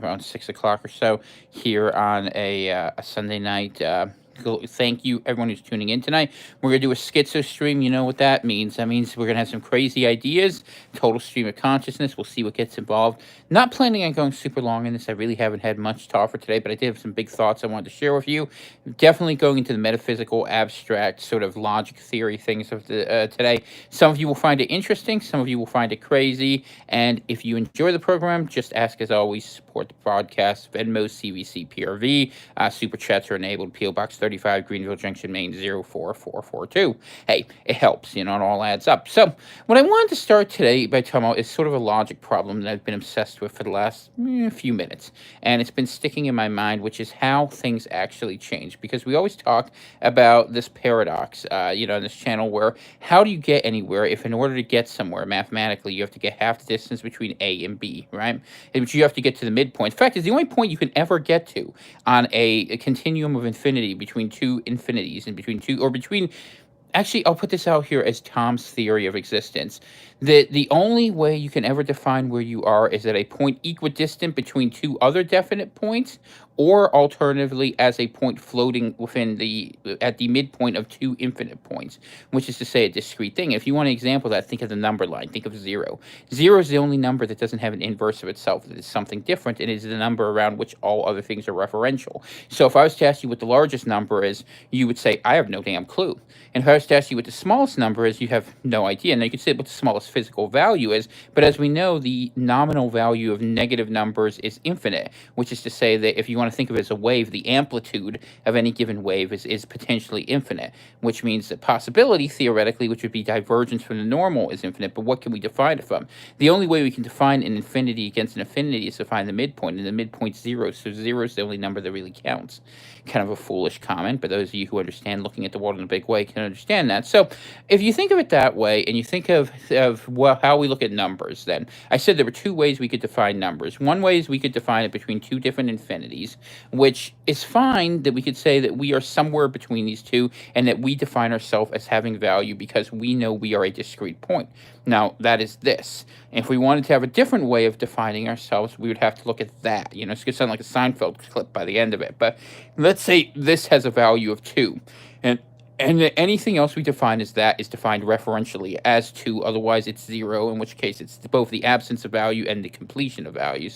around 6 o'clock or so here on a Sunday night. Thank you, everyone who's tuning in tonight. We're gonna do a schizo stream. You know what that means? That means we're gonna have some crazy ideas, total stream of consciousness. We'll see what gets involved. Not planning on going super long in this. I really haven't had much to offer today, but I did have some big thoughts I wanted to share with you. Definitely going into the metaphysical, abstract, sort of logic theory things of the today. Some of you will find it interesting. Some of you will find it crazy. And if you enjoy the program, just ask as always, support the podcast, Venmo, CVC, PRV. Super chats are enabled. PO Box 35, Greenville Junction, Maine 04442. Hey, it helps. It all adds up. So, what I wanted to start today by talking about is sort of a logic problem that I've been obsessed with for the last few minutes. And it's been sticking in my mind, which is how things actually change. Because we always talk about this paradox, on this channel, where how do you get anywhere if in order to get somewhere mathematically, you have to get half the distance between A and B, right? Which you have to get to the midpoint. In fact, it's the only point you can ever get to on a continuum of infinity between two infinities and between actually, I'll put this out here as Tom's theory of existence. The only way you can ever define where you are is at a point equidistant between two other definite points, or alternatively as a point floating at the midpoint of two infinite points, which is to say a discrete thing. If you want an example of that, think of the number line. Think of 0. 0 is the only number that doesn't have an inverse of itself. That is something different. It is the number around which all other things are referential. So if I was to ask you what the largest number is, you would say, I have no damn clue. And if I was to ask you what the smallest number is, you have no idea. Now you could say what the smallest physical value is, but as we know, the nominal value of negative numbers is infinite, which is to say that if you want to think of it as a wave, the amplitude of any given wave is potentially infinite, which means that possibility, theoretically, which would be divergence from the normal, is infinite. But what can we define it from? The only way we can define an infinity against an infinity is to find the midpoint, and the midpoint's 0, so 0 is the only number that really counts. Kind of a foolish comment, but those of you who understand looking at the world in a big way can understand that. So if you think of it that way, and you think of how we look at numbers, then I said there were two ways we could define numbers. One way is we could define it between two different infinities, which is fine that we could say that we are somewhere between these two and that we define ourselves as having value because we know we are a discrete point. Now, that is this. If we wanted to have a different way of defining ourselves, we would have to look at that. It's going to sound like a Seinfeld clip by the end of it. But let's say this has a value of 2. And anything else we define as that is defined referentially as 2. Otherwise, it's 0, in which case it's both the absence of value and the completion of value.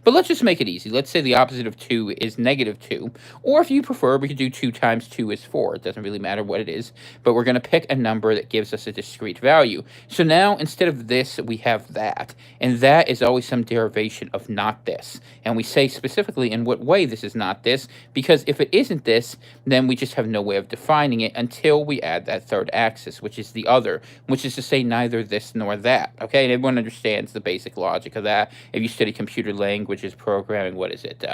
But let's just make it easy. Let's say the opposite of 2 is -2. Or if you prefer, we could do 2 times 2 is 4. It doesn't really matter what it is. But we're going to pick a number that gives us a discrete value. So now, instead of this, we have that. And that is always some derivation of not this. And we say specifically in what way this is not this, because if it isn't this, then we just have no way of defining it until we add that third axis, which is the other, which is to say neither this nor that. Okay, and everyone understands the basic logic of that. If you study computer languages, programming, what is it?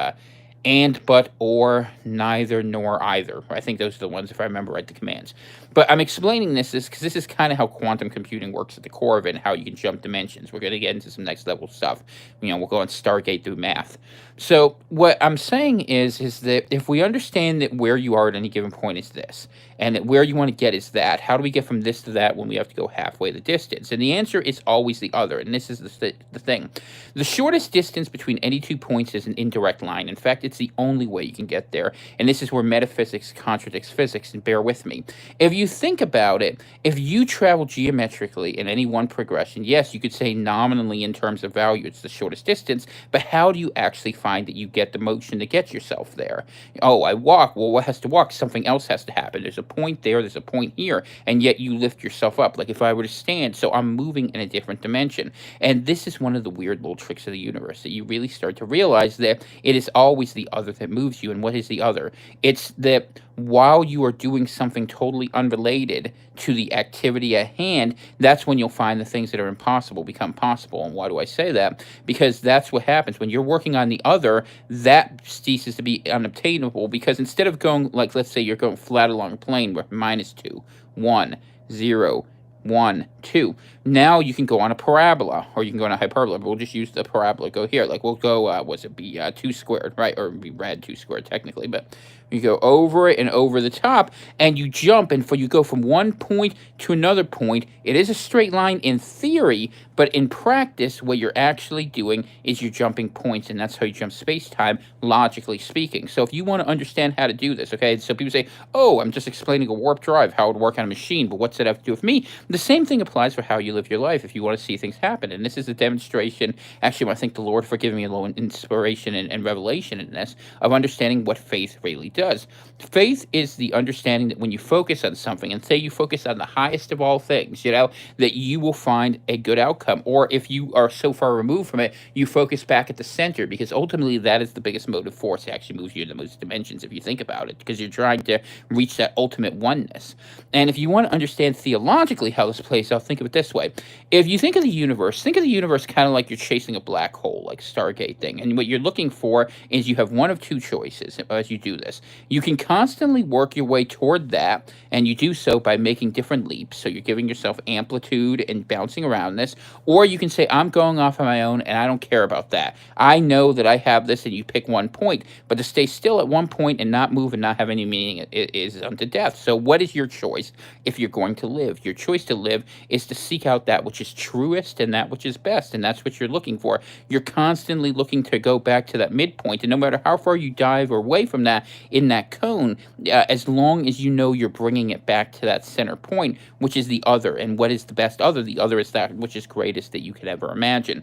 And, but, or, neither, nor, either. I think those are the ones, if I remember right, the commands. But I'm explaining this because this is kind of how quantum computing works at the core of it and how you can jump dimensions. We're going to get into some next level stuff. We'll go on Stargate through math. So what I'm saying is that if we understand that where you are at any given point is this, and that where you want to get is that, how do we get from this to that when we have to go halfway the distance? And the answer is always the other, and this is the thing. The shortest distance between any 2 points is an indirect line. In fact, it's the only way you can get there, and this is where metaphysics contradicts physics, and bear with me. If you think about it, if you travel geometrically in any one progression, yes, you could say nominally in terms of value it's the shortest distance, but how do you actually find that you get the motion to get yourself there? Oh, I walk. Well, what has to walk? Something else has to happen. There's a point there, there's a point here, and yet you lift yourself up. Like if I were to stand, so I'm moving in a different dimension. And this is one of the weird little tricks of the universe, that you really start to realize that it is always the other that moves you. And what is the other? It's that while you are doing something totally unrelated to the activity at hand, that's when you'll find the things that are impossible become possible. And why do I say that? Because that's what happens when you're working on the other. That ceases to be unobtainable, because instead of going, like, let's say you're going flat along a plane where -2, 1, 0, 1, 2. Now you can go on a parabola or you can go on a hyperbola. But we'll just use the parabola. Go here. Like we'll go, what's it be? 2 squared, right? Or it'd be rad 2 squared technically. But you go over it and over the top and you jump. And for you go from one point to another point, it is a straight line in theory. But in practice, what you're actually doing is you're jumping points. And that's how you jump space time, logically speaking. So if you want to understand how to do this, okay? So people say, oh, I'm just explaining a warp drive, how it would work on a machine. But what's that have to do with me? The same thing applies for how you live your life if you want to see things happen. And this is a demonstration. Actually, I thank the Lord for giving me a little inspiration and revelation in this of understanding what faith really does. Faith is the understanding that when you focus on something and say you focus on the highest of all things, that you will find a good outcome. Or if you are so far removed from it, you focus back at the center because ultimately that is the biggest motive force that actually moves you in the most dimensions if you think about it, because you're trying to reach that ultimate oneness. And if you want to understand theologically how this plays out, think of it this way. If you think of the universe kind of like you're chasing a black hole, like Stargate thing. And what you're looking for is you have one of two choices as you do this. You can constantly work your way toward that, and you do so by making different leaps. So you're giving yourself amplitude and bouncing around this. Or you can say, I'm going off on my own, and I don't care about that. I know that I have this, and you pick one point. But to stay still at one point and not move and not have any meaning is unto death. So what is your choice if you're going to live? Your choice to live is to seek out that which is truest and that which is best, and that's what you're looking for. You're constantly looking to go back to that midpoint, and no matter how far you dive away from that in that cone, as long as you know you're bringing it back to that center point, which is the other. And what is the best other? The other is that which is greatest that you could ever imagine,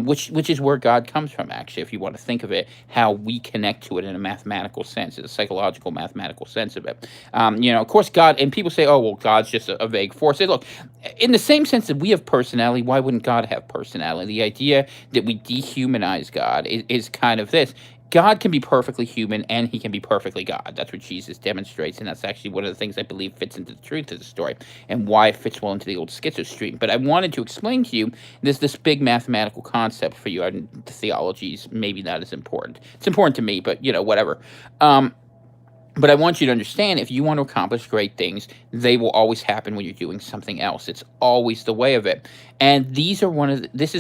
which is where God comes from, actually, if you want to think of it, how we connect to it in a mathematical sense, in a psychological mathematical sense of it. Of course, God, and people say, oh, well, God's just a vague force. Say, look, in the same sense that we have personality, why wouldn't God have personality? The idea that we dehumanize God is kind of this. God can be perfectly human and he can be perfectly God. That's what Jesus demonstrates. And that's actually one of the things I believe fits into the truth of the story and why it fits well into the old Schizo stream. But I wanted to explain to you this big mathematical concept for you. And the theology is maybe not as important. It's important to me, but whatever. But I want you to understand, if you want to accomplish great things, they will always happen when you're doing something else. It's always the way of it. And this is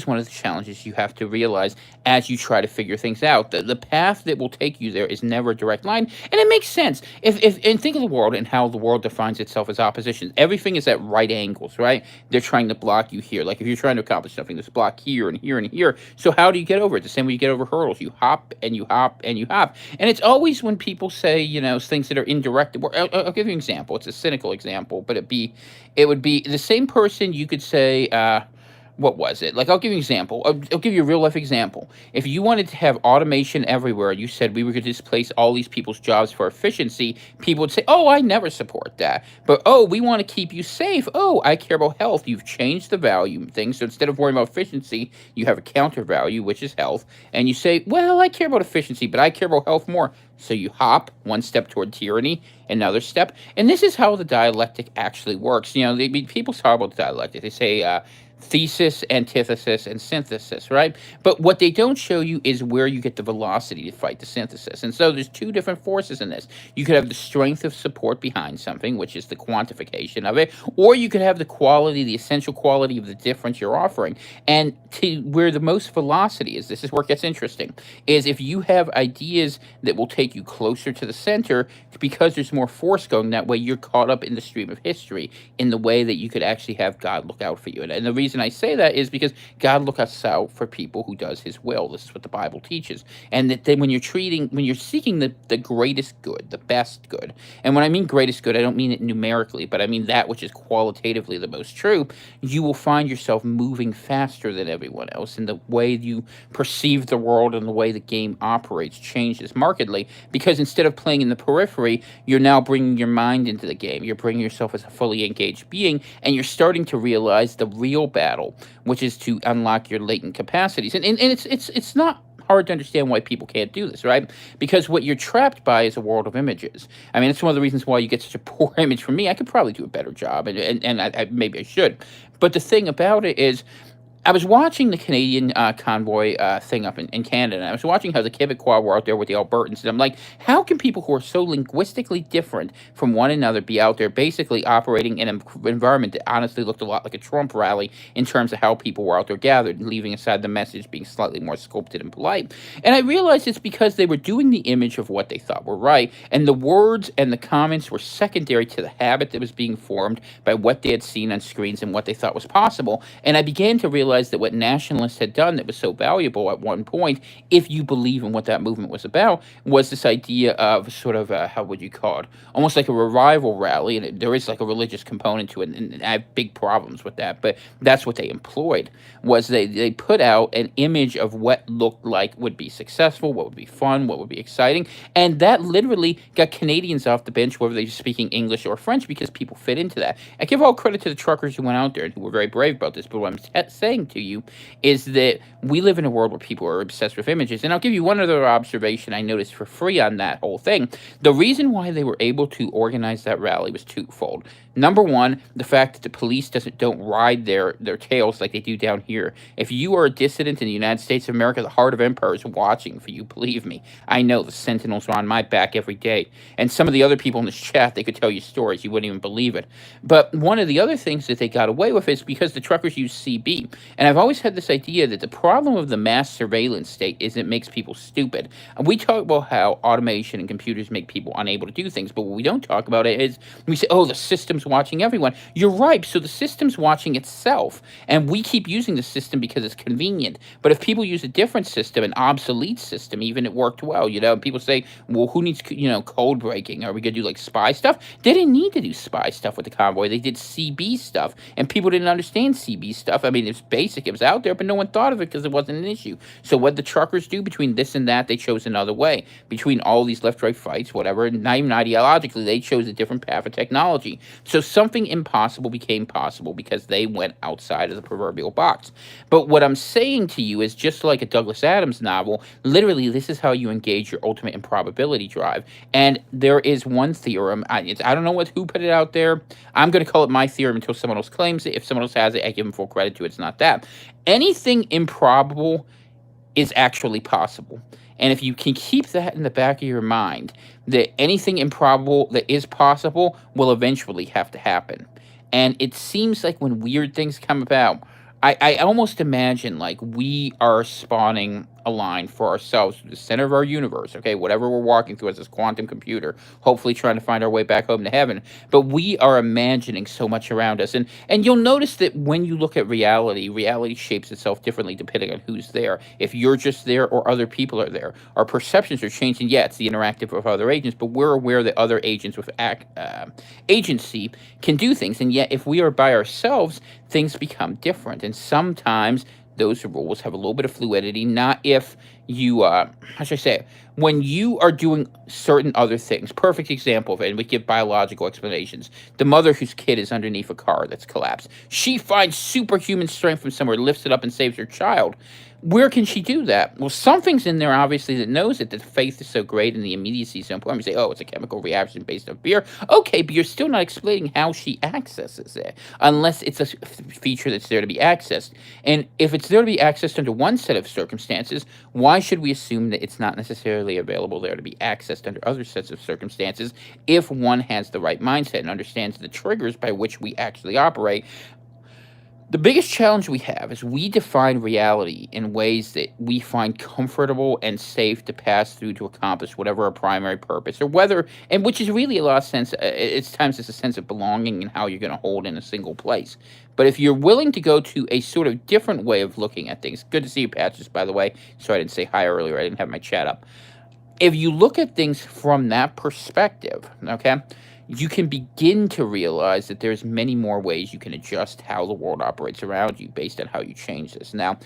one of the challenges you have to realize as you try to figure things out. The path that will take you there is never a direct line, and it makes sense. And think of the world and how the world defines itself as opposition. Everything is at right angles, right? They're trying to block you here. Like if you're trying to accomplish something, there's a block here and here and here. So how do you get over it? The same way you get over hurdles. You hop and you hop and you hop. And it's always when people say, things that are indirect. I'll give you an example. It's a cynical example, but it would be the same person. You could say, what was it? Like, I'll give you an example. I'll give you a real life example. If you wanted to have automation everywhere, you said we were going to displace all these people's jobs for efficiency, people would say, oh, I never support that. But, oh, we want to keep you safe. Oh, I care about health. You've changed the value thing. So instead of worrying about efficiency, you have a counter value, which is health. And you say, well, I care about efficiency, but I care about health more. So you hop one step toward tyranny, another step. And this is how the dialectic actually works. People talk about the dialectic. They say, thesis, antithesis, and synthesis, right? But what they don't show you is where you get the velocity to fight the synthesis. And so there's two different forces in this. You could have the strength of support behind something, which is the quantification of it, or you could have the quality, the essential quality of the difference you're offering. And to where the most velocity is, this is where it gets interesting, is if you have ideas that will take you closer to the center, because there's more force going that way, you're caught up in the stream of history in the way that you could actually have God look out for you. And the reason I say that is because God looks out for people who does his will. This is what the Bible teaches. And that then when you're seeking the greatest good, the best good, and when I mean greatest good, I don't mean it numerically, but I mean that which is qualitatively the most true, you will find yourself moving faster than everyone else, and the way you perceive the world and the way the game operates changes markedly, because instead of playing in the periphery, you're now bringing your mind into the game. You're bringing yourself as a fully engaged being, and you're starting to realize the real battle, which is to unlock your latent capacities. And it's not hard to understand why people can't do this, right? Because what you're trapped by is a world of images. I mean, it's one of the reasons why you get such a poor image from me. I could probably do a better job, and maybe I should. But the thing about it is, I was watching the Canadian convoy thing up in Canada, and I was watching how the Quebecois were out there with the Albertans, and I'm like, how can people who are so linguistically different from one another be out there basically operating in an environment that honestly looked a lot like a Trump rally in terms of how people were out there gathered, leaving aside the message being slightly more sculpted and polite? And I realized it's because they were doing the image of what they thought were right, and the words and the comments were secondary to the habit that was being formed by what they had seen on screens and what they thought was possible. And I began to realize that what nationalists had done that was so valuable at one point, if you believe in what that movement was about, was this idea of sort of, how would you call it? Almost like a revival rally. And there is like a religious component to it. And I have big problems with that. But that's what they employed, was they put out an image of what looked like would be successful, what would be fun, what would be exciting. And that literally got Canadians off the bench, whether they're speaking English or French, because people fit into that. I give all credit to the truckers who went out there and who were very brave about this. But what I'm saying to you is that we live in a world where people are obsessed with images. And I'll give you one other observation I noticed for free on that whole thing. The reason why they were able to organize that rally was twofold. Number one, the fact that the police don't ride their tails like they do down here. If you are a dissident in the United States of America, the heart of empire is watching for you. Believe me, I know the Sentinels are on my back every day. And some of the other people in this chat, they could tell you stories you wouldn't even believe it. But one of the other things that they got away with is because the truckers use CB. And I've always had this idea that the problem of the mass surveillance state is it makes people stupid. And we talk about how automation and computers make people unable to do things, but what we don't talk about it is we say, oh, the system's watching everyone. You're right. So the system's watching itself. And we keep using the system because it's convenient. But if people use a different system, an obsolete system, even it worked well, people say, well, who needs, code breaking? Are we going to do like spy stuff? They didn't need to do spy stuff with the convoy. They did CB stuff. And people didn't understand CB stuff. I mean, it's basic. It was out there, but no one thought of it because it wasn't an issue. So what the truckers do between this and that, they chose another way. Between all these left-right fights, whatever, not even ideologically, they chose a different path of technology. So something impossible became possible because they went outside of the proverbial box. But what I'm saying to you is just like a Douglas Adams novel, literally this is how you engage your ultimate improbability drive. And there is one theorem, I don't know who put it out there. I'm going to call it my theorem until someone else claims it. If someone else has it, I give them full credit to it. It's not that. Anything improbable is actually possible. And if you can keep that in the back of your mind, that anything improbable that is possible will eventually have to happen. And it seems like when weird things come about, I almost imagine like we are spawning a line for ourselves, the center of our universe, okay, whatever we're walking through as this quantum computer, hopefully trying to find our way back home to heaven. But we are imagining so much around us. And you'll notice that when you look at reality, reality shapes itself differently depending on who's there. If you're just there or other people are there, our perceptions are changing. Yeah, it's the interactive with other agents, but we're aware that other agents with agency can do things. And yet, if we are by ourselves, things become different. And sometimes those rules have a little bit of fluidity. Not if you, how should I say it? When you are doing certain other things. Perfect example of it, and we give biological explanations. The mother whose kid is underneath a car that's collapsed. She finds superhuman strength from somewhere, lifts it up, and saves her child. Where can she do that? Well, something's in there, obviously, that knows it, that the faith is so great and the immediacy is so important. You say, oh, it's a chemical reaction based on fear. Okay, but you're still not explaining how she accesses it, unless it's a feature that's there to be accessed. And if it's there to be accessed under one set of circumstances, why should we assume that it's not necessarily available there to be accessed under other sets of circumstances if one has the right mindset and understands the triggers by which we actually operate? The biggest challenge we have is we define reality in ways that we find comfortable and safe to pass through to accomplish whatever our primary purpose, or whether, and which is really a lot of sense, it's times it's a sense of belonging and how you're going to hold in a single place. But if you're willing to go to a sort of different way of looking at things, good to see you, Patches, by the way. Sorry I didn't say hi earlier, I didn't have my chat up. If you look at things from that perspective, okay, you can begin to realize that there's many more ways you can adjust how the world operates around you based on how you change this. Now,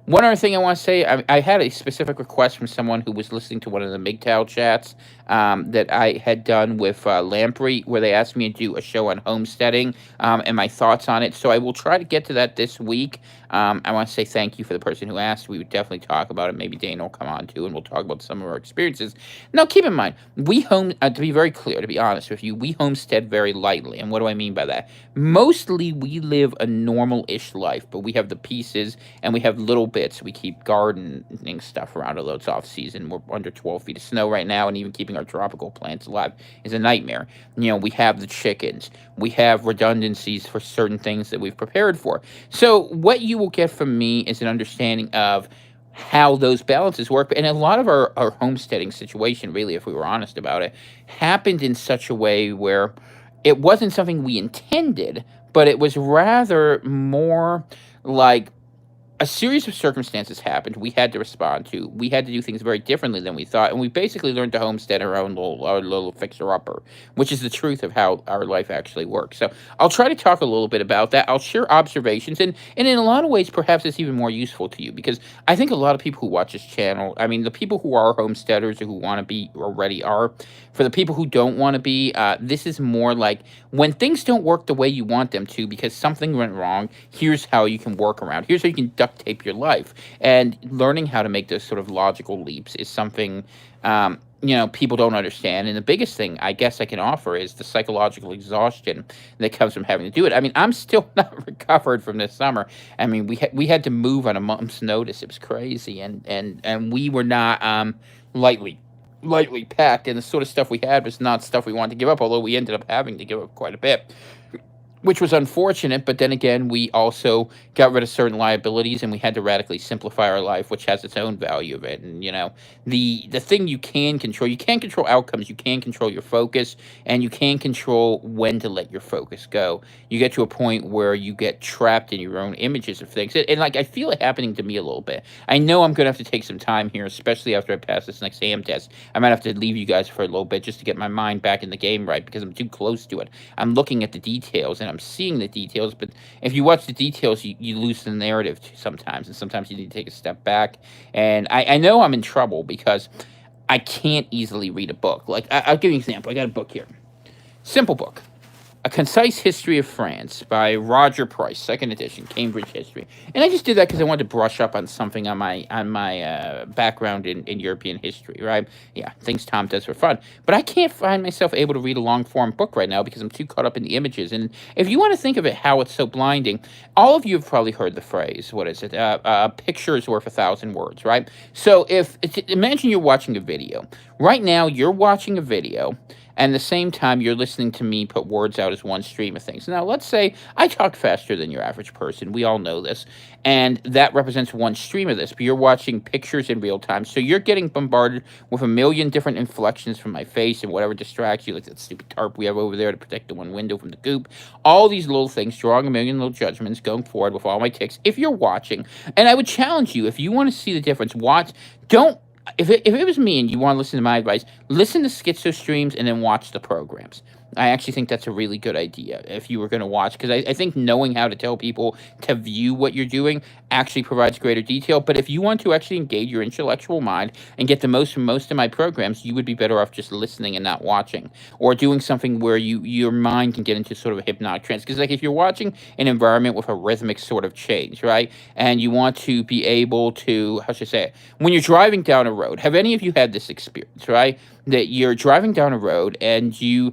One other thing I want to say, I had a specific request from someone who was listening to one of the MGTOW chats that I had done with Lamprey, where they asked me to do a show on homesteading and my thoughts on it. So I will try to get to that this week. I want to say thank you for the person who asked. We would definitely talk about it. Maybe Dana will come on too, and we'll talk about some of our experiences. Now, keep in mind, to be very clear, to be honest with you, we homestead very lightly. And what do I mean by that? Mostly we live a normal-ish life, but we have the pieces and we have little bits. We keep gardening stuff around, although it's off season. We're under 12 feet of snow right now, and even keeping our tropical plants alive is a nightmare. We have the chickens. We have redundancies for certain things that we've prepared for. So what you will get from me is an understanding of how those balances work. And a lot of our homesteading situation, really, if we were honest about it, happened in such a way where it wasn't something we intended, but it was rather more like a series of circumstances happened we had to respond to. We had to do things very differently than we thought, and we basically learned to homestead our little fixer-upper, which is the truth of how our life actually works. So I'll try to talk a little bit about that. I'll share observations, and in a lot of ways, perhaps it's even more useful to you, because I think a lot of people who watch this channel, I mean, the people who are homesteaders or who want to be already are. For the people who don't want to be, this is more like when things don't work the way you want them to because something went wrong, here's how you can work around. Here's how you can duct tape your life. And learning how to make those sort of logical leaps is something, people don't understand. And the biggest thing I guess I can offer is the psychological exhaustion that comes from having to do it. I mean, I'm still not recovered from this summer. I mean, we had to move on a month's notice. It was crazy. And we were not lightly packed, and the sort of stuff we had was not stuff we wanted to give up, although we ended up having to give up quite a bit, which was unfortunate. But then again, we also got rid of certain liabilities, and we had to radically simplify our life, which has its own value of it. And the thing you can't control outcomes. You can control your focus, and you can control when to let your focus go. You get to a point where you get trapped in your own images of things, and like I feel it happening to me a little bit. I know I'm gonna have to take some time here, especially after I pass this next AM test. I might have to leave you guys for a little bit just to get my mind back in the game right, because I'm too close to it. I'm looking at the details, and I'm seeing the details, but if you watch the details, you lose the narrative sometimes, and sometimes you need to take a step back. And I know I'm in trouble because I can't easily read a book. Like, I'll give you an example. I got a book here. Simple book. A Concise History of France by Roger Price, second edition, Cambridge History. And I just did that because I wanted to brush up on something on my background in European history, right? Yeah, things Tom does for fun. But I can't find myself able to read a long-form book right now because I'm too caught up in the images. And if you want to think of it, how it's so blinding, all of you have probably heard the phrase, what is it? A picture is worth 1,000 words, right? So imagine you're watching a video. Right now, you're watching a video, and at the same time, you're listening to me put words out as one stream of things. Now, let's say I talk faster than your average person. We all know this. And that represents one stream of this. But you're watching pictures in real time. So you're getting bombarded with a million different inflections from my face and whatever distracts you, like that stupid tarp we have over there to protect the one window from the goop. All these little things, drawing a million little judgments, going forward with all my ticks. If you're watching, and I would challenge you, if you want to see the difference, don't if it was me and you want to listen to my advice, listen to Schizo streams and then watch the programs. I actually think that's a really good idea if you were going to watch, because I think knowing how to tell people to view what you're doing actually provides greater detail. But if you want to actually engage your intellectual mind and get the most from most of my programs, you would be better off just listening and not watching, or doing something where your mind can get into sort of a hypnotic trance. Because like if you're watching an environment with a rhythmic sort of change, right, and you want to be able to, how should I say it, when you're driving down a road, have any of you had this experience, right, that you're driving down a road and you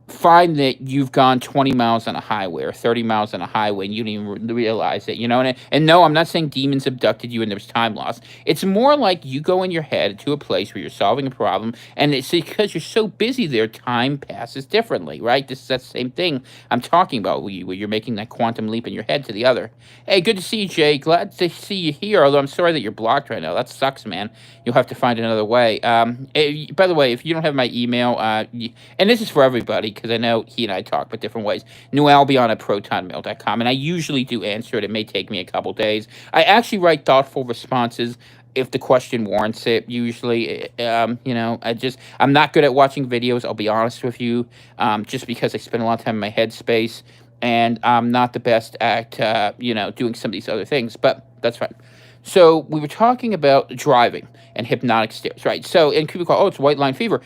find that you've gone 20 miles on a highway or 30 miles on a highway and you don't even realize it, and no, I'm not saying demons abducted you and there's time loss. It's more like you go in your head to a place where you're solving a problem, and it's because you're so busy there, time passes differently, right? That's the same thing I'm talking about where you're making that quantum leap in your head to the other. Hey, good to see you, Jay. Glad to see you here, although I'm sorry that you're blocked right now. That sucks, man. You'll have to find another way. By the way, if you don't have my email, and this is for everybody, because I know he and I talk, but different ways. Newalbion at protonmail.com, and I usually do answer it. It may take me a couple days. I actually write thoughtful responses if the question warrants it. Usually, I'm not good at watching videos. I'll be honest with you, just because I spend a lot of time in my headspace, and I'm not the best at doing some of these other things. But that's fine. So we were talking about driving and hypnotic stares, right? So, and people call, oh, it's white line fever.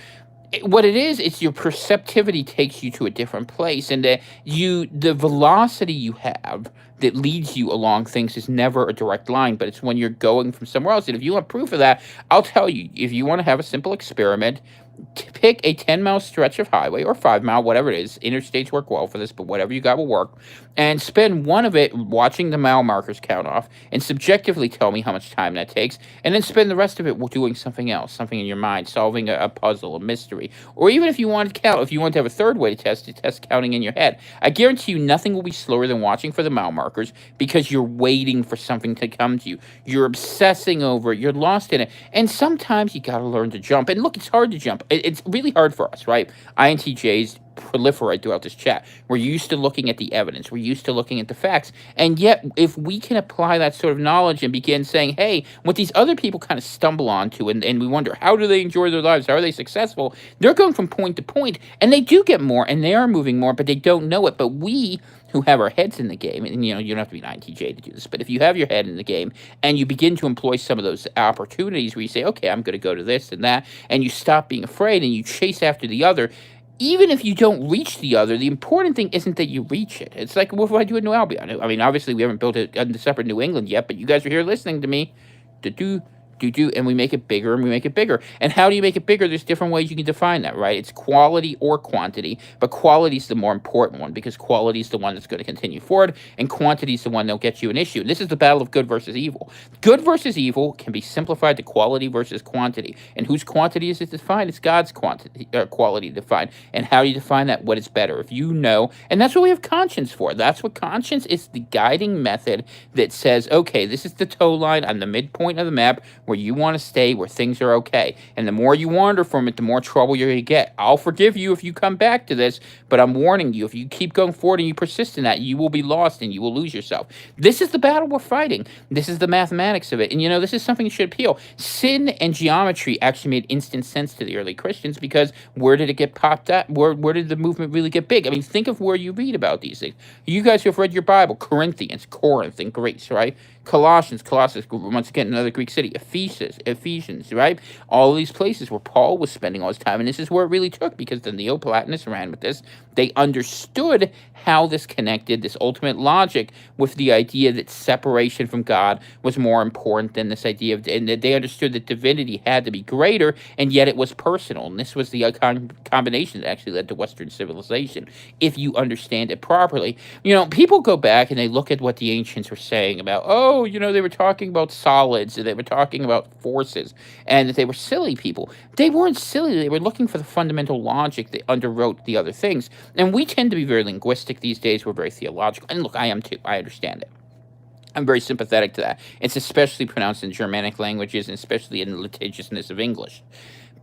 What it is, it's your perceptivity takes you to a different place, and the velocity you have that leads you along things is never a direct line, but it's when you're going from somewhere else. And if you want proof of that, I'll tell you. If you want to have a simple experiment, pick a 10-mile stretch of highway or 5 mile, whatever it is. Interstates work well for this, but whatever you got will work. And spend one of it watching the mile markers count off and subjectively tell me how much time that takes. And then spend the rest of it doing something else, something in your mind, solving a puzzle, a mystery. Or even if you want to count, if you want to have a third way to test counting in your head. I guarantee you nothing will be slower than watching for the mile markers because you're waiting for something to come to you. You're obsessing over it. You're lost in it. And sometimes you got to learn to jump. And look, it's hard to jump. It's really hard for us, right? INTJs proliferate throughout this chat. We're used to looking at the evidence. We're used to looking at the facts. And yet, if we can apply that sort of knowledge and begin saying, hey, what these other people kind of stumble onto, and we wonder, how do they enjoy their lives? How are they successful? They're going from point to point, and they do get more, and they are moving more, but they don't know it. But we who have our heads in the game, and you don't have to be an INTJ to do this, but if you have your head in the game and you begin to employ some of those opportunities where you say, okay, I'm going to go to this and that, and you stop being afraid and you chase after the other, even if you don't reach the other, the important thing isn't that you reach it. It's like, what if I do in New Albion? I mean, obviously, we haven't built a separate New England yet, but you guys are here listening to me. Do, and we make it bigger and we make it bigger. And how do you make it bigger? There's different ways you can define that, right? It's quality or quantity, but quality is the more important one because quality is the one that's going to continue forward, and quantity is the one that'll get you an issue. This is the battle of good versus evil. Good versus evil can be simplified to quality versus quantity. And whose quantity is it defined? It's God's quality defined. And how do you define that? What is better? If you know, and that's what we have conscience for. That's what conscience is, the guiding method that says, okay, this is the toe line on the midpoint of the map where you want to stay, where things are okay. And the more you wander from it, the more trouble you're going to get. I'll forgive you if you come back to this, but I'm warning you, if you keep going forward and you persist in that, you will be lost and you will lose yourself. This is the battle we're fighting. This is the mathematics of it. And this is something that should appeal. Sin and geometry actually made instant sense to the early Christians because where did it get popped up? Where did the movement really get big? I mean, think of where you read about these things. You guys who have read your Bible, Corinthians, Corinth, and Greece, right? Colossus, once again, another Greek city. Ephesians, right? All of these places where Paul was spending all his time. And this is where it really took because the Neoplatonists ran with this. They understood how this connected, this ultimate logic, with the idea that separation from God was more important than this idea of, and that they understood that divinity had to be greater, and yet it was personal. And this was the combination that actually led to Western civilization, if you understand it properly. People go back and they look at what the ancients were saying about, they were talking about solids, and they were talking about forces, and that they were silly people. They weren't silly. They were looking for the fundamental logic that underwrote the other things. And we tend to be very linguistic these days. We're very theological. And look, I am too. I understand it. I'm very sympathetic to that. It's especially pronounced in Germanic languages, and especially in the litigiousness of English.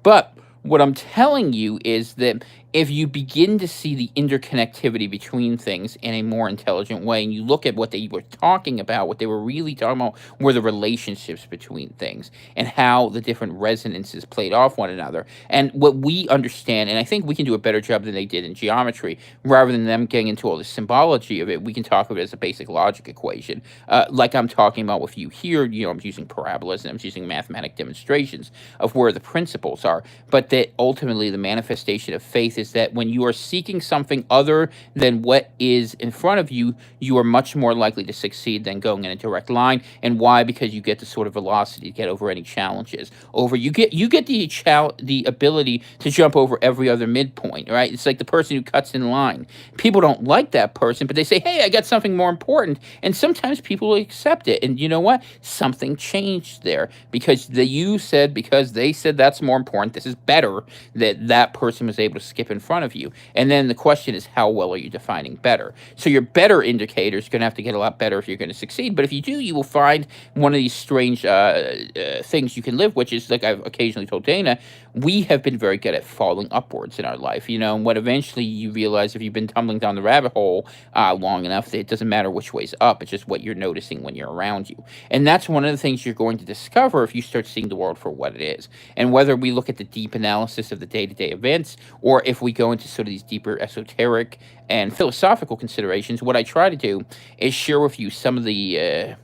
But what I'm telling you is that if you begin to see the interconnectivity between things in a more intelligent way, and you look at what they were talking about, what they were really talking about were the relationships between things and how the different resonances played off one another. And what we understand, and I think we can do a better job than they did in geometry, rather than them getting into all the symbology of it, we can talk of it as a basic logic equation. Like I'm talking about with you here, I'm using parabolas and I'm using mathematic demonstrations of where the principles are, but that ultimately the manifestation of faith is that when you are seeking something other than what is in front of you, you are much more likely to succeed than going in a direct line. And why? Because you get the sort of velocity to get over any challenges. You get the ability to jump over every other midpoint, right? It's like the person who cuts in line. People don't like that person, but they say, hey, I got something more important. And sometimes people will accept it. And you know what? Something changed there because they said that's more important. This is better, that person was able to skip in front of you. And then the question is, how well are you defining better? So your better indicator is going to have to get a lot better if you're going to succeed. But if you do, you will find one of these strange things you can live, which is, like I've occasionally told Dana, we have been very good at falling upwards in our life. And what eventually you realize, if you've been tumbling down the rabbit hole long enough, that it doesn't matter which way's up. It's just what you're noticing when you're around you. And that's one of the things you're going to discover if you start seeing the world for what it is. And whether we look at the deep analysis of the day-to-day events, or if we go into sort of these deeper esoteric and philosophical considerations, what I try to do is share with you some of the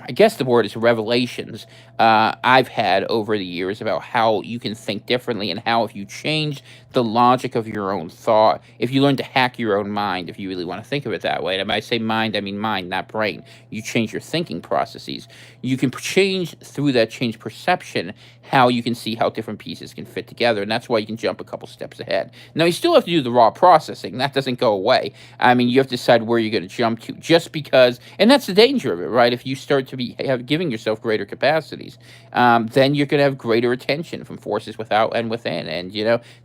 I guess the word is revelations I've had over the years about how you can think differently and how if you change the logic of your own thought, if you learn to hack your own mind, if you really want to think of it that way. And when I say mind, I mean mind, not brain. You change your thinking processes. You can change through that change perception how you can see how different pieces can fit together. And that's why you can jump a couple steps ahead. Now, you still have to do the raw processing. That doesn't go away. I mean, you have to decide where you're going to jump to just because, and that's the danger of it, right? If you start to be giving yourself greater capacities, then you're going to have greater attention from forces without and within. And,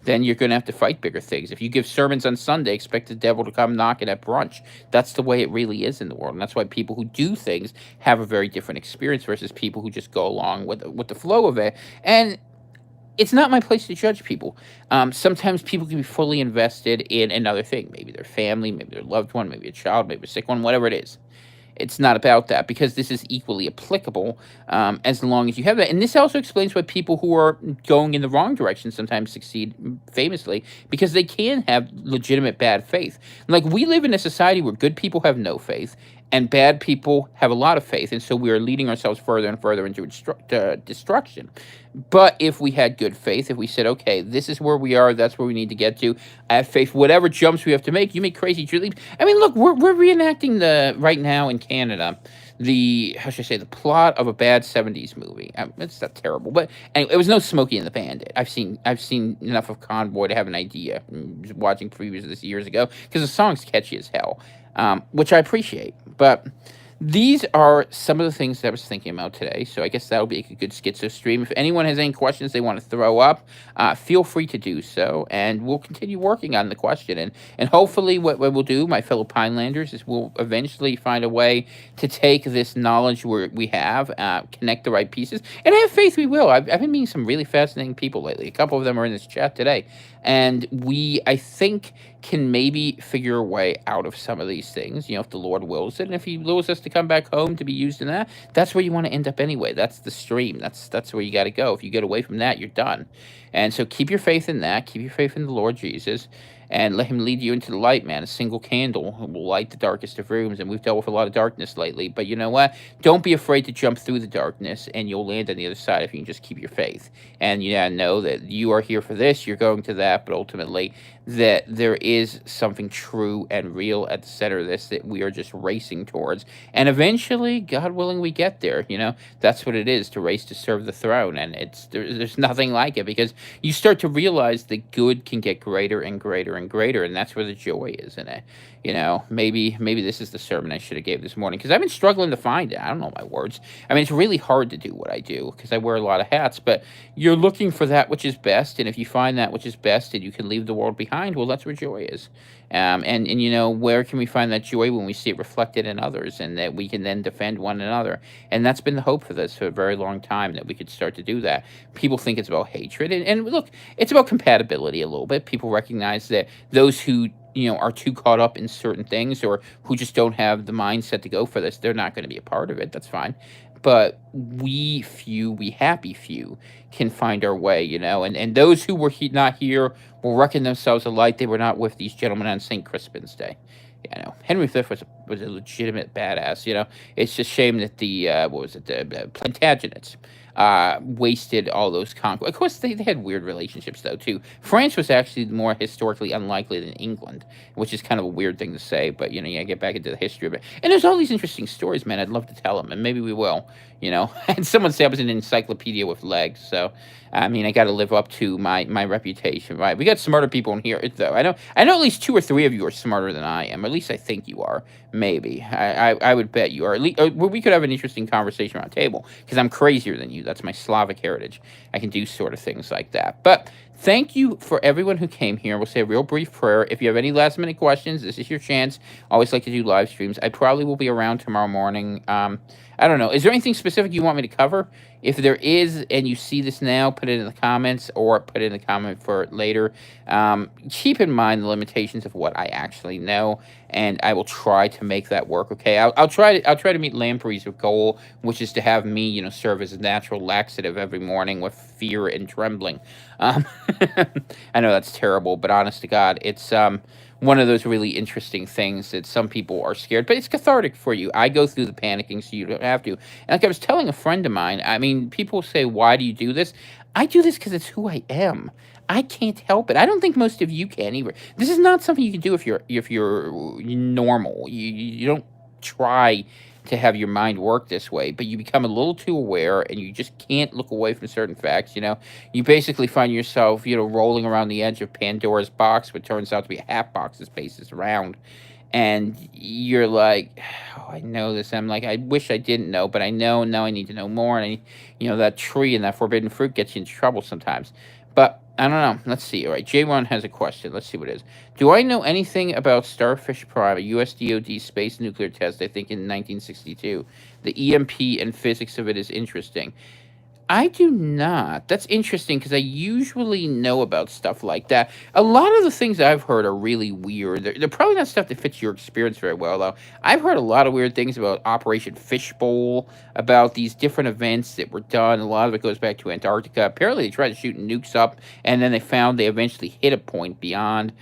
then you're going to have to fight bigger things. If you give sermons on Sunday, expect the devil to come knocking at brunch. That's the way it really is in the world. And that's why people who do things have a very different experience versus people who just go along with the flow of it. And it's not my place to judge people. Sometimes people can be fully invested in another thing, maybe their family, maybe their loved one, maybe a child, maybe a sick one, whatever it is. It's not about that because this is equally applicable as long as you have that. And this also explains why people who are going in the wrong direction sometimes succeed famously because they can have legitimate bad faith. Like we live in a society where good people have no faith and bad people have a lot of faith. And so we are leading ourselves further and further into destruction. But if we had good faith, if we said, okay, this is where we are, that's where we need to get to, I have faith, whatever jumps we have to make, you make crazy leaps. I mean, look, we're reenacting right now in Canada, how should I say, the plot of a bad 70s movie. It's not terrible, but anyway, it was no Smokey and the Bandit. I've seen enough of Convoy to have an idea, watching previews of this years ago, because the song's catchy as hell, which I appreciate. But these are some of the things that I was thinking about today. So I guess that'll be a good schizo stream. If anyone has any questions they want to throw up, feel free to do so, and we'll continue working on the question. And hopefully, what we'll do, my fellow Pinelanders, is we'll eventually find a way to take this knowledge we have, connect the right pieces, and I have faith we will. I've been meeting some really fascinating people lately. A couple of them are in this chat today, and I think, can maybe figure a way out of some of these things, if the Lord wills it. And if He wills us to come back home to be used in that, that's where you want to end up anyway. That's the stream. That's where you got to go. If you get away from that, you're done. And so keep your faith in that. Keep your faith in the Lord Jesus. And let Him lead you into the light, man. A single candle will light the darkest of rooms. And we've dealt with a lot of darkness lately. But you know what? Don't be afraid to jump through the darkness, and you'll land on the other side if you can just keep your faith. And you gotta know that you are here for this, you're going to that, but ultimately that there is something true and real at the center of this that we are just racing towards. And eventually, God willing, we get there. That's what it is, to race to serve the throne. And there's nothing like it, because you start to realize that good can get greater and greater and greater, and that's where the joy is in it. Maybe this is the sermon I should have gave this morning, because I've been struggling to find it. I don't know my words. I mean, it's really hard to do what I do because I wear a lot of hats, but you're looking for that which is best, and if you find that which is best and you can leave the world behind, well, that's where joy is. And where can we find that joy? When we see it reflected in others, and that we can then defend one another. And that's been the hope for this for a very long time, that we could start to do that. People think it's about hatred, and look, it's about compatibility a little bit. People recognize that those who are too caught up in certain things, or who just don't have the mindset to go for this, they're not going to be a part of it. That's fine. But we happy few, can find our way, and those who were not here will reckon themselves alike. They were not with these gentlemen on St. Crispin's Day. Henry V was a legitimate badass. It's just shame that the what was it, the Plantagenets wasted all those conquests. Of course, they had weird relationships though too. France was actually more historically unlikely than England, which is kind of a weird thing to say. But you get back into the history of it, and there's all these interesting stories, man. I'd love to tell them, and maybe we will. And someone said I was an encyclopedia with legs, so I mean, I got to live up to my reputation, right? We got smarter people in here, though. I know at least 2 or 3 of you are smarter than I am. At least I think you are. Maybe I would bet you are. At least we could have an interesting conversation around the table, because I'm crazier than you. That's my Slavic heritage. I can do sort of things like that. But thank you for everyone who came here. We'll say a real brief prayer. If you have any last minute questions, this is your chance. I always like to do live streams. I probably will be around tomorrow morning. I don't know. Is there anything specific you want me to cover? If there is, and you see this now, put it in the comments, or put it in the comment for later. Keep in mind the limitations of what I actually know, and I will try to make that work. Okay, I'll try to meet Lamprey's goal, which is to have me, serve as a natural laxative every morning with fear and trembling. I know that's terrible, but honest to God, it's one of those really interesting things that some people are scared, but it's cathartic for you. I go through the panicking so you don't have to. And like I was telling a friend of mine, I mean, people say, "Why do you do this?" I do this because it's who I am. I can't help it. I don't think most of you can either. This is not something you can do if you're normal. You don't try to have your mind work this way, but you become a little too aware and you just can't look away from certain facts. You basically find yourself, rolling around the edge of Pandora's box, what turns out to be a half box that spaces around. And you're like, oh, I know this. I'm like, I wish I didn't know, but I know now. I need to know more. And that tree and that forbidden fruit gets you into trouble sometimes. But I don't know. Let's see. All right, J1 has a question. Let's see what it is. Do I know anything about Starfish Prime, a US DoD space nuclear test? I think in 1962. The EMP and physics of it is interesting. I do not. That's interesting because I usually know about stuff like that. A lot of the things I've heard are really weird. They're probably not stuff that fits your experience very well, though. I've heard a lot of weird things about Operation Fishbowl, about these different events that were done. A lot of it goes back to Antarctica. Apparently, they tried to shoot nukes up, and then they found they eventually hit a point beyond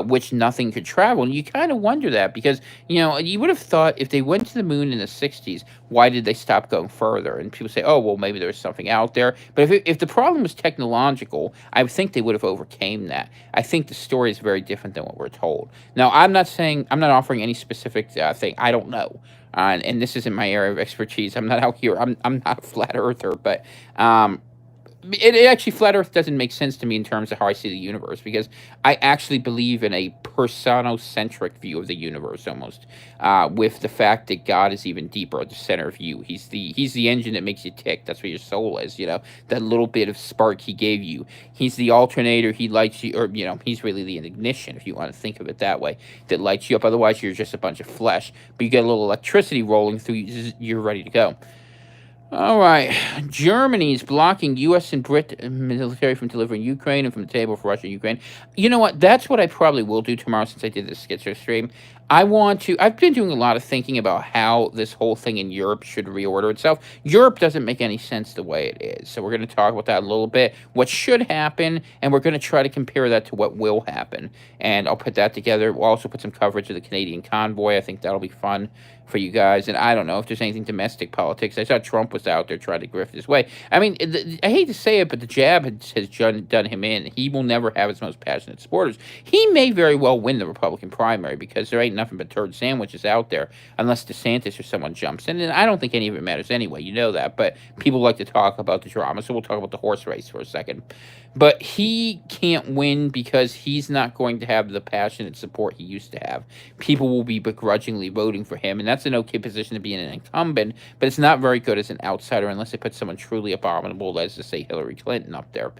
which nothing could travel. And you kind of wonder that because, you would have thought if they went to the moon in the 60s, why did they stop going further? And people say, oh, well, maybe there was something out there. But if the problem was technological, I would think they would have overcame that. I think the story is very different than what we're told. Now, I'm not offering any specific thing. I don't know. And this isn't my area of expertise. I'm not out here. I'm not a flat earther, but it actually, flat Earth doesn't make sense to me in terms of how I see the universe because I actually believe in a personocentric view of the universe almost, with the fact that God is even deeper at the center of you. He's the engine that makes you tick. That's what your soul is. That little bit of spark He gave you. He's the alternator. He lights you, or He's really the ignition, if you want to think of it that way, that lights you up. Otherwise, you're just a bunch of flesh. But you get a little electricity rolling through you. You're ready to go. All right. Germany is blocking U.S. and Brit military from delivering Ukraine and from the table for Russia and Ukraine. You know what? That's what I probably will do tomorrow since I did this Schizo stream. I've been doing a lot of thinking about how this whole thing in Europe should reorder itself. Europe doesn't make any sense the way it is. So we're going to talk about that a little bit, what should happen, and we're going to try to compare that to what will happen. And I'll put that together. We'll also put some coverage of the Canadian convoy. I think that'll be fun for you guys. And I don't know if there's anything domestic politics. I saw Trump was out there trying to grift his way. I mean, I hate to say it, but the jab has done him in. He will never have his most passionate supporters. He may very well win the Republican primary because there ain't nothing but turd sandwiches out there unless DeSantis or someone jumps in. And I don't think any of it matters anyway. You know that. But people like to talk about the drama. So we'll talk about the horse race for a second. But he can't win because he's not going to have the passionate support he used to have. People will be begrudgingly voting for him, and that's an okay position to be in an incumbent, but it's not very good as an outsider unless they put someone truly abominable, as to say Hillary Clinton, up there.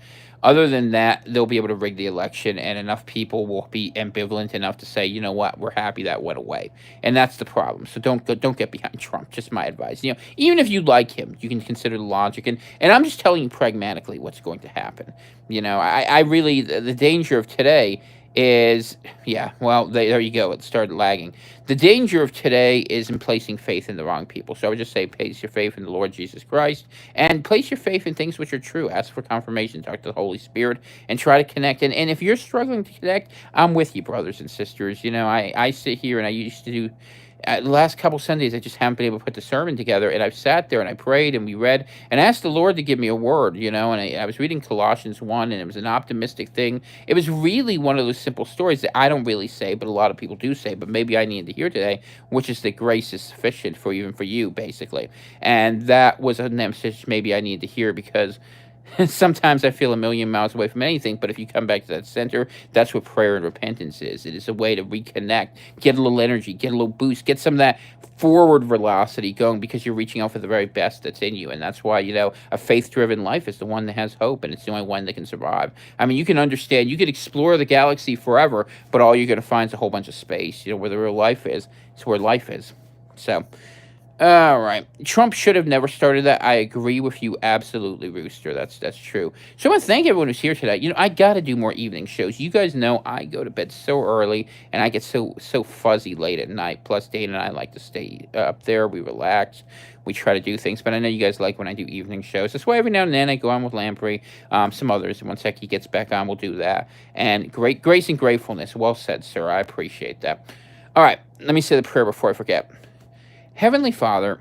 Other than that, they'll be able to rig the election, and enough people will be ambivalent enough to say, you know what, we're happy that went away, and that's the problem. So don't get behind Trump. Just my advice. Even if you like him, you can consider the logic, and I'm just telling you pragmatically what's going to happen. I really the danger of today is, yeah, well, there you go. It started lagging. The danger of today is in placing faith in the wrong people. So I would just say place your faith in the Lord Jesus Christ and place your faith in things which are true. Ask for confirmation. Talk to the Holy Spirit and try to connect. And if you're struggling to connect, I'm with you, brothers and sisters. I sit here and I used to do the last couple Sundays, I just haven't been able to put the sermon together, and I've sat there and I prayed and we read and asked the Lord to give me a word, and I was reading Colossians 1, and it was an optimistic thing. It was really one of those simple stories that I don't really say, but a lot of people do say, but maybe I needed to hear today, which is that grace is sufficient for even for you, basically. And that was a message maybe I needed to hear because sometimes I feel a million miles away from anything, but if you come back to that center, that's what prayer and repentance is. It is a way to reconnect, get a little energy, get a little boost, get some of that forward velocity going because you're reaching out for the very best that's in you. And that's why, a faith-driven life is the one that has hope, and it's the only one that can survive. I mean, you can understand, you can explore the galaxy forever, but all you're going to find is a whole bunch of space. Where the real life is, it's where life is. So All right. Trump should have never started that. I agree with you absolutely, Rooster. That's true. So I want to thank everyone who's here today. I got to do more evening shows. You guys know I go to bed so early and I get so fuzzy late at night. Plus, Dana and I like to stay up there. We relax. We try to do things, but I know you guys like when I do evening shows. That's why every now and then I go on with Lamprey, some others. And once he gets back on, we'll do that. And great grace and gratefulness. Well said, sir. I appreciate that. All right. Let me say the prayer before I forget. Heavenly Father,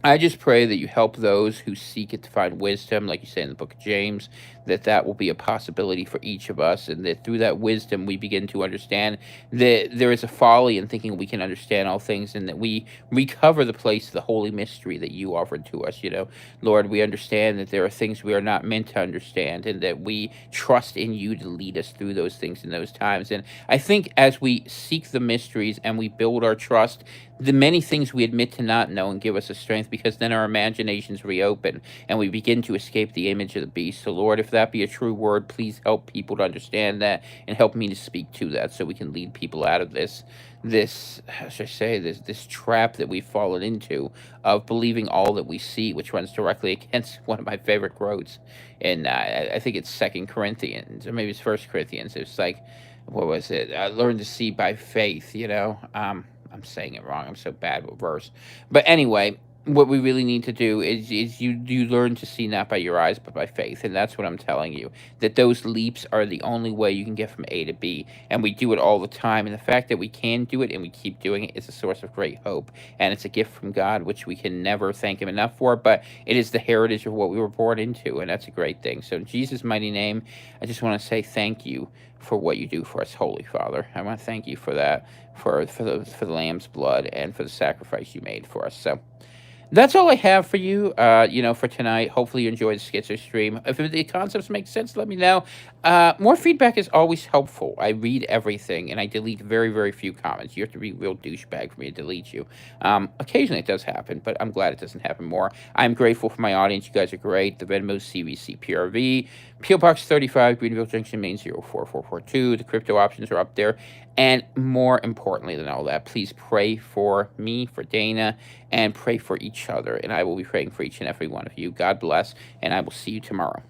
I just pray that you help those who seek it to find wisdom, like you say in the book of James, that will be a possibility for each of us, and that through that wisdom we begin to understand that there is a folly in thinking we can understand all things, and that we recover the place of the holy mystery that you offered to us. Lord, we understand that there are things we are not meant to understand, and that we trust in you to lead us through those things in those times. And I think as we seek the mysteries and we build our trust, the many things we admit to not know and give us a strength, because then our imaginations reopen and we begin to escape the image of the beast. So, Lord, if that be a true word, please help people to understand that and help me to speak to that so we can lead people out of this how should I say, this trap that we've fallen into of believing all that we see, which runs directly against one of my favorite quotes. And I think it's Second Corinthians, or maybe it's First Corinthians. It's like, what was it? Learn to see by faith. I'm saying it wrong. I'm so bad with verse. But anyway, what we really need to do is you learn to see not by your eyes but by faith, and that's what I'm telling you. That those leaps are the only way you can get from A to B, and we do it all the time. And the fact that we can do it and we keep doing it is a source of great hope, and it's a gift from God which we can never thank Him enough for. But it is the heritage of what we were born into, and that's a great thing. So in Jesus' mighty name, I just want to say thank you for what you do for us, Holy Father. I want to thank you for that, for the lamb's blood and for the sacrifice you made for us. So that's all I have for you, for tonight. Hopefully you enjoyed the Schizo stream. If the concepts make sense, let me know. More feedback is always helpful. I read everything, and I delete very, very few comments. You have to be a real douchebag for me to delete you. Occasionally it does happen, but I'm glad it doesn't happen more. I'm grateful for my audience. You guys are great. The Venmo CVC PRV, PO Box 35, Greenville Junction, Maine 04442. The crypto options are up there. And more importantly than all that, please pray for me, for Dana, and pray for each other. And I will be praying for each and every one of you. God bless, and I will see you tomorrow.